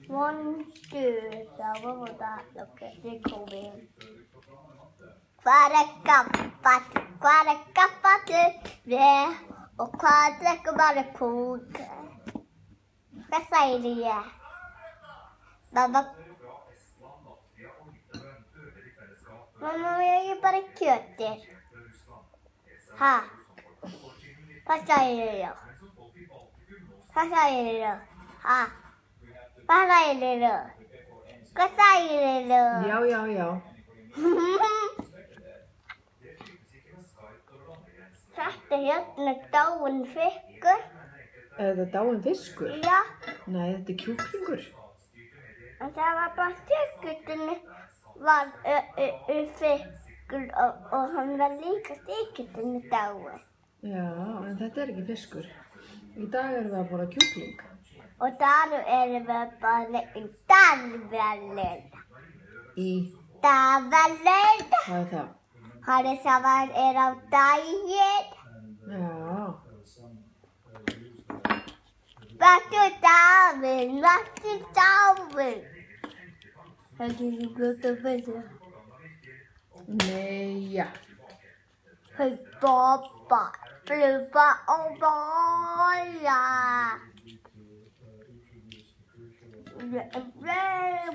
One, two, so what was that? Look at the COVID. Yeah, och vad dricker bara kok? Vad säger det? Mamma, jag är bara köttet. Ha. Vad säger du då? Vad säger du då? Ha. Vad säger du då? Vad säger du då? Já. Þetta hérna dáin fiskur. Er þetta dáin fiskur? Já. Nei, þetta er kjúklingur. En það var bara styrkutinni var fiskur og hann var líka styrkutinni dáin. Já, en þetta er ekki fiskur. Í dag erum við að borða kjúkling. Og þar erum við bara í Darvelin. Í? Darvelin. Hvað er það? Harry Savar er á daginn. Já. Vaktu Davíð. Það er ekki gott að finna. Nei, já. Hei, Bobba. Fluga og bolla. Very